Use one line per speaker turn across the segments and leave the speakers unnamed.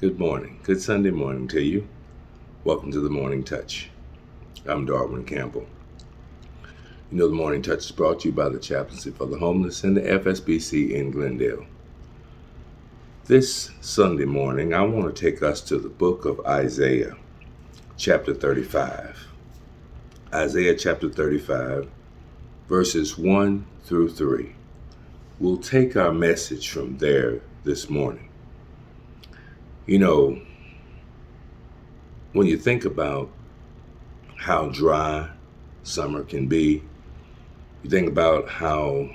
Good morning. Good Sunday morning to you. Welcome to the Morning Touch. I'm Darwin Campbell. You know, the Morning Touch is brought to you by the Chaplaincy for the Homeless and the FSBC in Glendale. This Sunday morning, I want to take us to the book of Isaiah, chapter 35. Isaiah chapter 35, verses 1 through 3. We'll take our message from there this morning. You know, when you think about how dry summer can be, you think about how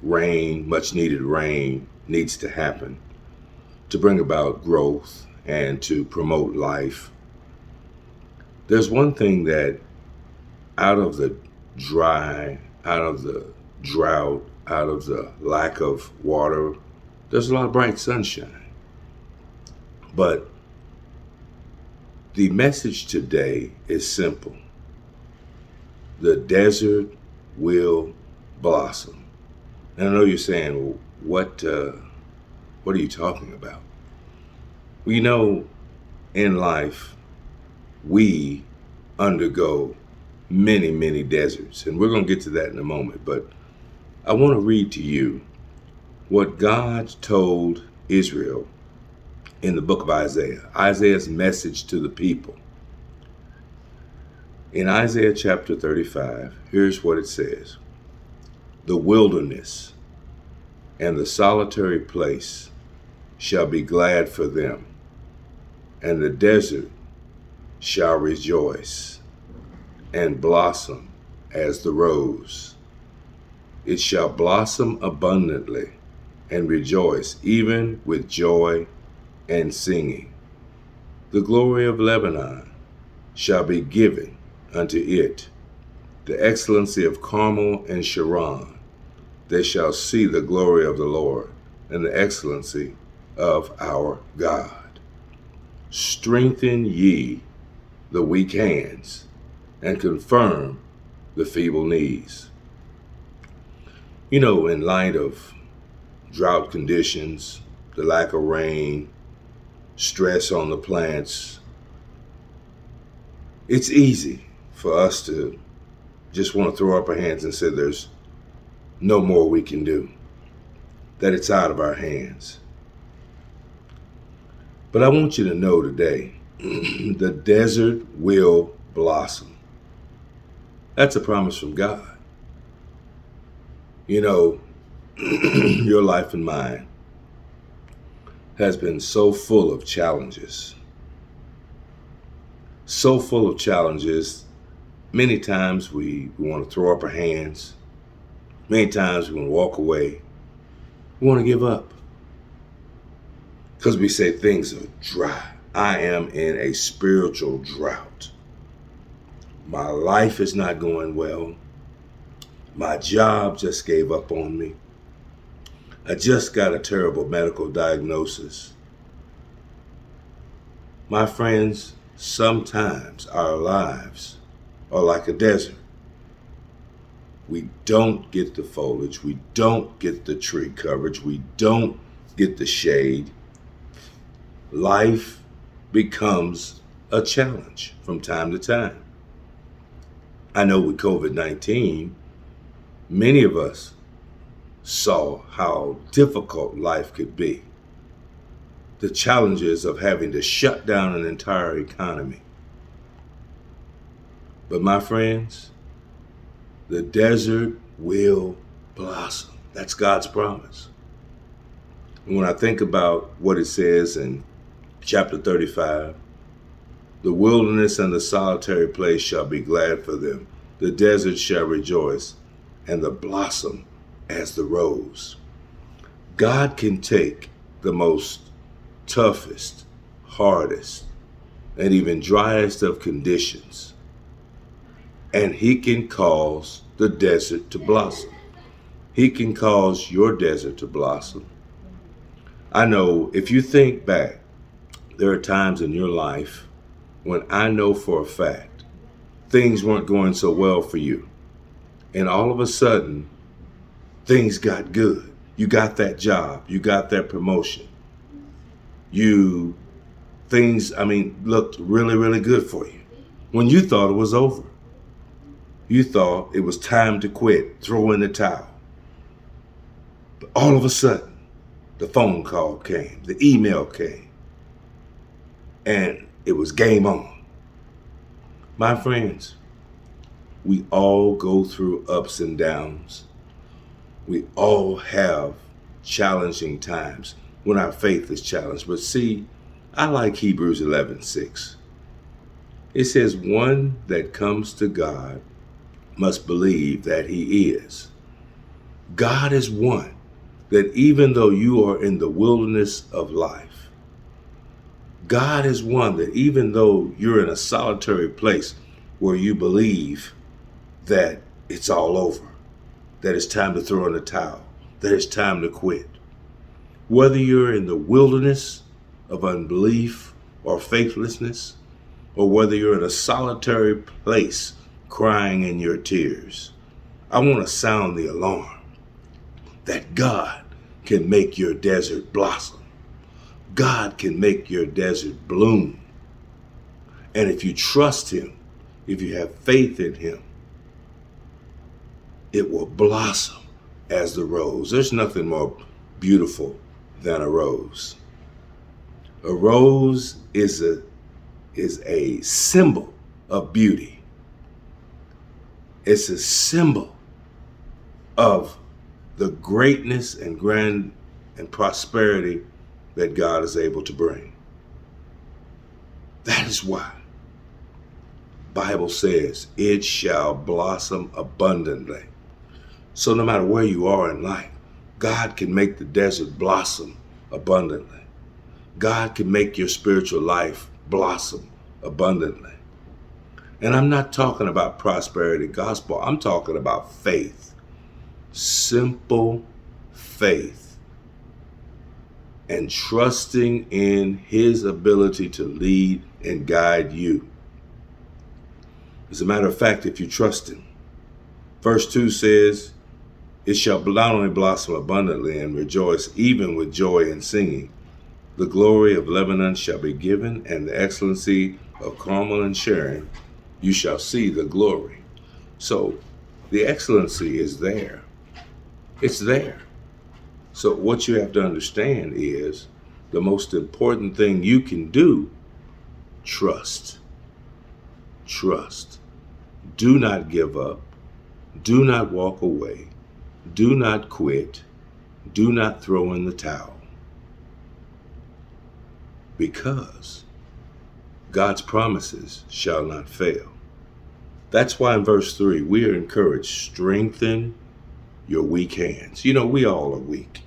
much needed rain needs to happen to bring about growth and to promote life. There's one thing that out of the dry, out of the drought, out of the lack of water, there's a lot of bright sunshine. But the message today is simple. The desert will blossom. And I know you're saying, well, what are you talking about? Well, you know, in life, we undergo many, many deserts. And we're going to get to that in a moment. But I want to read to you what God told Israel in the book of Isaiah, Isaiah's message to the people. In Isaiah chapter 35, here's what it says. The wilderness and the solitary place shall be glad for them, and the desert shall rejoice and blossom as the rose. It shall blossom abundantly and rejoice, even with joy and singing. The glory of Lebanon shall be given unto it, the excellency of Carmel and Sharon. They shall see the glory of the Lord and the excellency of our God. Strengthen ye the weak hands and confirm the feeble knees. You know, in light of drought conditions, the lack of rain, stress on the plants, it's easy for us to just want to throw up our hands and say there's no more we can do, that it's out of our hands. But I want you to know today, the desert will blossom. That's a promise from God. You know, your life and mine has been so full of challenges. So full of challenges. Many times we want to throw up our hands. Many times we want to walk away. We want to give up. Because we say things are dry. I am in a spiritual drought. My life is not going well. My job just gave up on me. I just got a terrible medical diagnosis. My friends, sometimes our lives are like a desert. We don't get the foliage. We don't get the tree coverage. We don't get the shade. Life becomes a challenge from time to time. I know with COVID-19, many of us saw how difficult life could be. The challenges of having to shut down an entire economy. But my friends, the desert will blossom. That's God's promise. And when I think about what it says in chapter 35, the wilderness and the solitary place shall be glad for them. The desert shall rejoice and the blossom as the rose. God can take the most toughest, hardest, and even driest of conditions, and he can cause the desert to blossom. He can cause your desert to blossom. I know if you think back, there are times in your life when I know for a fact things weren't going so well for you. And all of a sudden, things got good. You got that job. You got that promotion. Things looked really, really good for you. When you thought it was over, you thought it was time to quit, throw in the towel. But all of a sudden, the phone call came, the email came, and it was game on. My friends, we all go through ups and downs. We all have challenging times when our faith is challenged. But see, I like Hebrews 11:6. It says, one that comes to God must believe that he is. God is one that even though you are in the wilderness of life, God is one that even though you're in a solitary place where you believe that it's all over, that it's time to throw in the towel, that it's time to quit. Whether you're in the wilderness of unbelief or faithlessness, or whether you're in a solitary place crying in your tears, I want to sound the alarm that God can make your desert blossom. God can make your desert bloom. And if you trust him, if you have faith in him, it will blossom as the rose. There's nothing more beautiful than a rose. A rose is a symbol of beauty. It's a symbol of the greatness and grand and prosperity that God is able to bring. That is why the Bible says it shall blossom abundantly. So no matter where you are in life, God can make the desert blossom abundantly. God can make your spiritual life blossom abundantly. And I'm not talking about prosperity gospel. I'm talking about faith. Simple faith. And trusting in his ability to lead and guide you. As a matter of fact, if you trust him, verse 2 says, it shall not only blossom abundantly and rejoice even with joy and singing. The glory of Lebanon shall be given, and the excellency of Carmel and Sharon, you shall see the glory. So the excellency is there. It's there. So what you have to understand is the most important thing you can do, trust. Trust. Do not give up. Do not walk away. Do not quit. Do not throw in the towel. Because God's promises shall not fail. That's why in verse 3, we are encouraged, strengthen your weak hands. You know, we all are weak.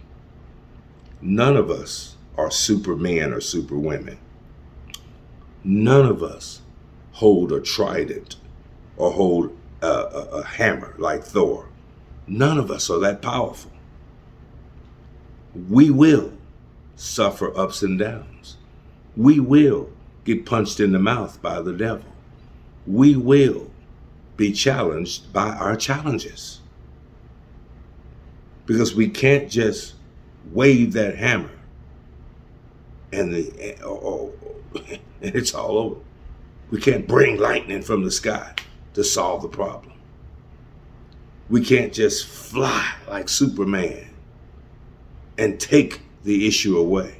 None of us are supermen or superwomen. None of us hold a trident or hold a hammer like Thor. None of us are that powerful. We will suffer ups and downs. We will get punched in the mouth by the devil. We will be challenged by our challenges. Because we can't just wave that hammer and it's all over. We can't bring lightning from the sky to solve the problem. We can't just fly like Superman and take the issue away.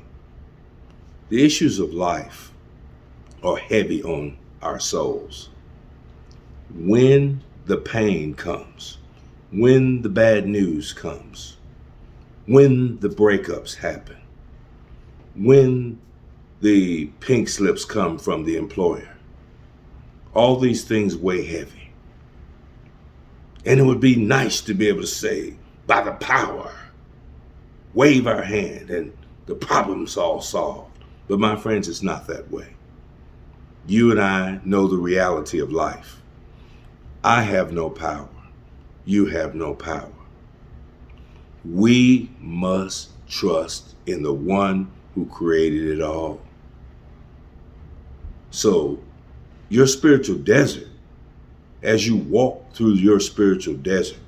The issues of life are heavy on our souls. When the pain comes, when the bad news comes, when the breakups happen, when the pink slips come from the employer, all these things weigh heavy. And it would be nice to be able to say, by the power, wave our hand and the problem's all solved. But my friends, it's not that way. You and I know the reality of life. I have no power. You have no power. We must trust in the one who created it all. So your spiritual desert, as you walk through your spiritual desert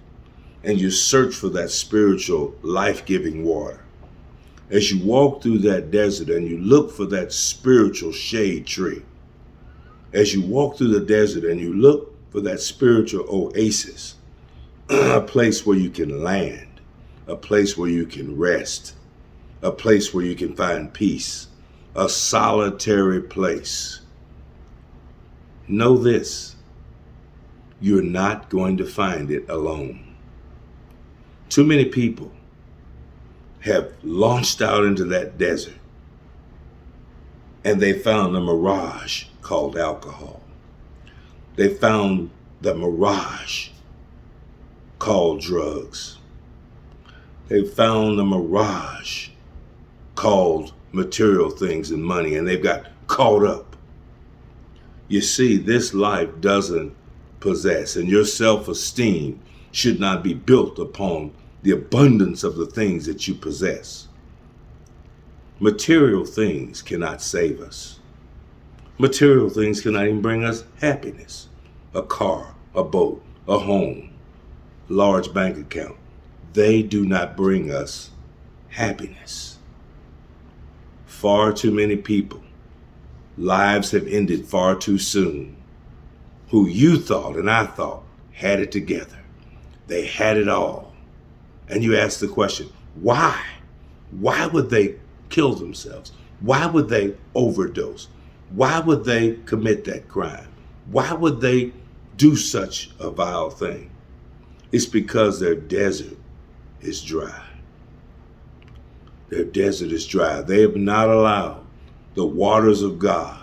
and you search for that spiritual life-giving water, As you walk through that desert and you look for that spiritual shade tree, as you walk through the desert and you look for that spiritual oasis, a place where you can land, a place where you can rest, a place where you can find peace, a solitary place. Know this, you're not going to find it alone. Too many people have launched out into that desert and they found a mirage called alcohol. They found the mirage called drugs. They found the mirage called material things and money, and they've got caught up. You see, this life doesn't possess, and your self-esteem should not be built upon the abundance of the things that you possess. Material things cannot save us. Material things cannot even bring us happiness. A car, a boat, a home, a large bank account. They do not bring us happiness. Far too many people, lives have ended far too soon, who you thought and I thought had it together. They had it all. And you ask the question, why? Why would they kill themselves? Why would they overdose? Why would they commit that crime? Why would they do such a vile thing? It's because their desert is dry. Their desert is dry. They have not allowed the waters of God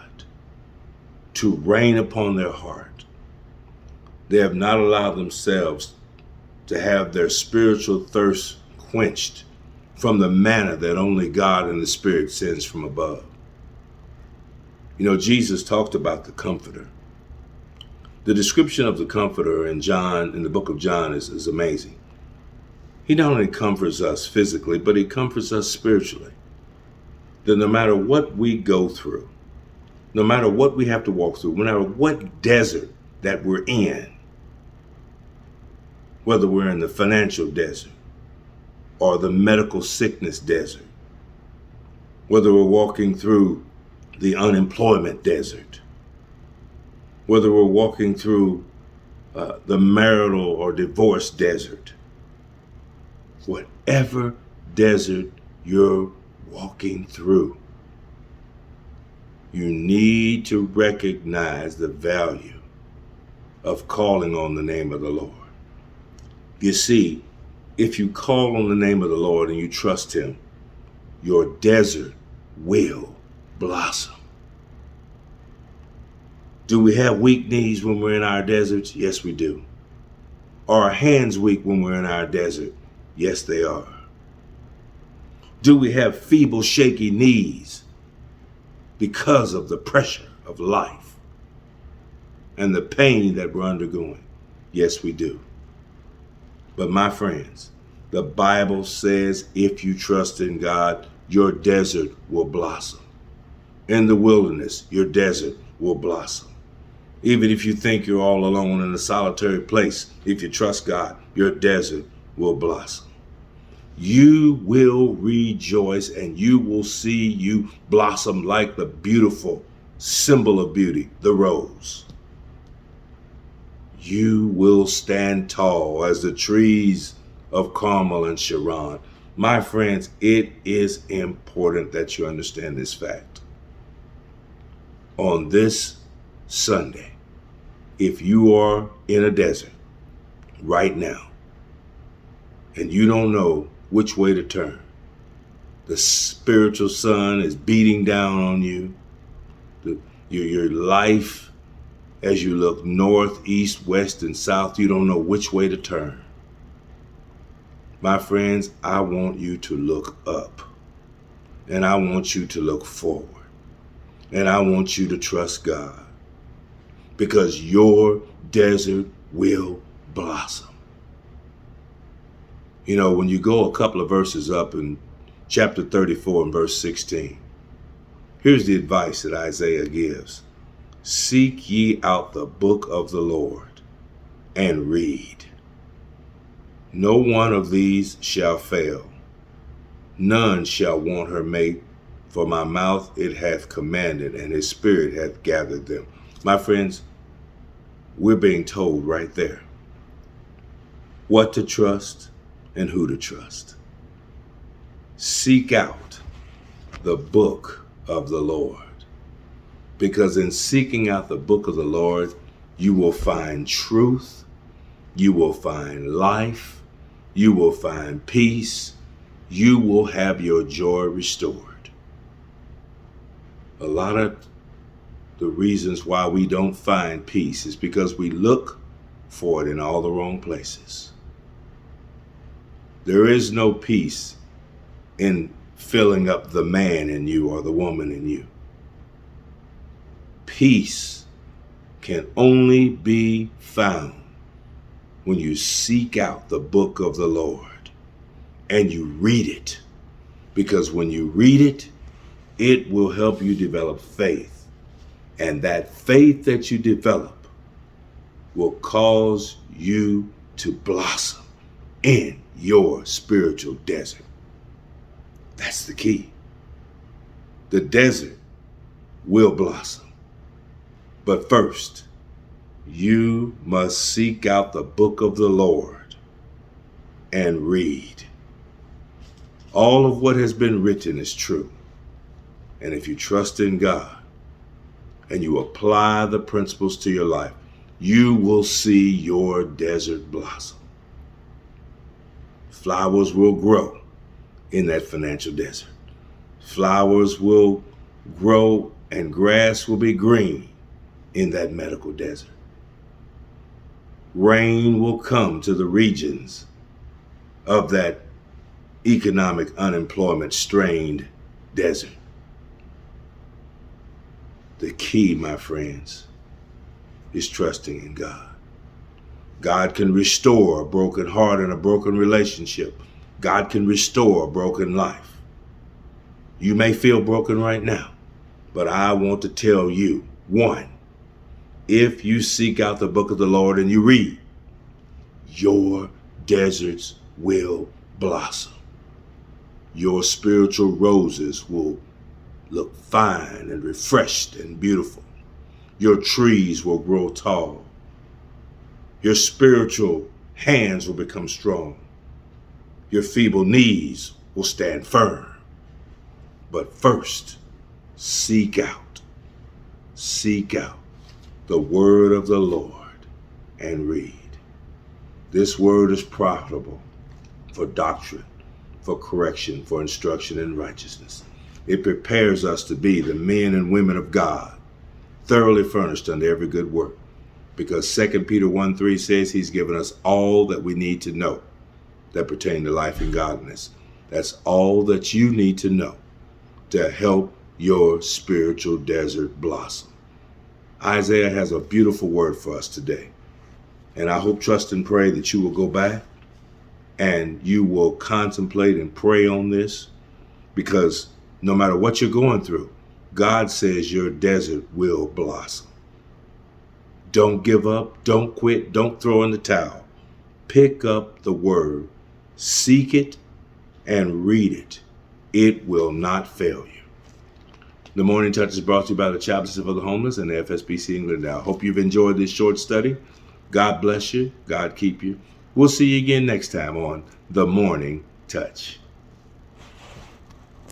to rain upon their heart. They have not allowed themselves to have their spiritual thirst quenched from the manna that only God and the Spirit sends from above. You know, Jesus talked about the Comforter. The description of the Comforter in the book of John is amazing. He not only comforts us physically, but he comforts us spiritually. That no matter what we go through, no matter what we have to walk through, no matter what desert that we're in, whether we're in the financial desert or the medical sickness desert, whether we're walking through the unemployment desert, whether we're walking through the marital or divorce desert, whatever desert you're walking through, you need to recognize the value of calling on the name of the Lord. You see, if you call on the name of the Lord and you trust him, your desert will blossom. Do we have weak knees when we're in our deserts? Yes, we do. Are our hands weak when we're in our desert? Yes, they are. Do we have feeble, shaky knees because of the pressure of life and the pain that we're undergoing? Yes, we do. But my friends, the Bible says if you trust in God, your desert will blossom. In the wilderness, your desert will blossom. Even if you think you're all alone in a solitary place, if you trust God, your desert will blossom. You will rejoice and you will see you blossom like the beautiful symbol of beauty, the rose. You will stand tall as the trees of Carmel and Sharon. My friends, it is important that you understand this fact. On this Sunday, if you are in a desert right now and you don't know which way to turn, the spiritual sun is beating down on you, your life, as you look north, east, west, and south, you don't know which way to turn. My friends, I want you to look up, and I want you to look forward, and I want you to trust God, because your desert will blossom. You know, when you go a couple of verses up in chapter 34 and verse 16, here's the advice that Isaiah gives. Seek ye out the book of the Lord and read. No one of these shall fail. none shall want her mate, for my mouth it hath commanded, and his spirit hath gathered them. My friends, we're being told right there what to trust and who to trust. Seek out the book of the Lord, because in seeking out the book of the Lord, you will find truth, you will find life, you will find peace, you will have your joy restored. A lot of the reasons why we don't find peace is because we look for it in all the wrong places. There is no peace in filling up the man in you or the woman in you. Peace can only be found when you seek out the book of the Lord and you read it. Because when you read it, it will help you develop faith. And that faith that you develop will cause you to blossom in your spiritual desert. That's the key. The desert will blossom. But first, you must seek out the book of the Lord and read. All of what has been written is true. And if you trust in God and you apply the principles to your life, you will see your desert blossom. Flowers will grow in that financial desert. Flowers will grow and grass will be green in that medical desert. Rain will come to the regions of that economic unemployment strained desert. The key, my friends, is trusting in God. God can restore a broken heart and a broken relationship. God can restore a broken life. You may feel broken right now, but I want to tell you, one, if you seek out the book of the Lord and you read, your deserts will blossom. Your spiritual roses will look fine and refreshed and beautiful. Your trees will grow tall. Your spiritual hands will become strong. Your feeble knees will stand firm. But first, seek out the word of the Lord and read. This word is profitable for doctrine, for correction, for instruction in righteousness. It prepares us to be the men and women of God, thoroughly furnished unto every good work. Because 2 Peter 1:3 says he's given us all that we need to know that pertain to life and godliness. That's all that you need to know to help your spiritual desert blossom. Isaiah has a beautiful word for us today. And I hope, trust, and pray that you will go back and you will contemplate and pray on this, because no matter what you're going through, God says your desert will blossom. Don't give up. Don't quit. Don't throw in the towel. Pick up the word, seek it, and read it. It will not fail you. The Morning Touch is brought to you by the Chaplaincy for the Homeless and the FSBC England. I hope you've enjoyed this short study. God bless you. God keep you. We'll see you again next time on The Morning Touch.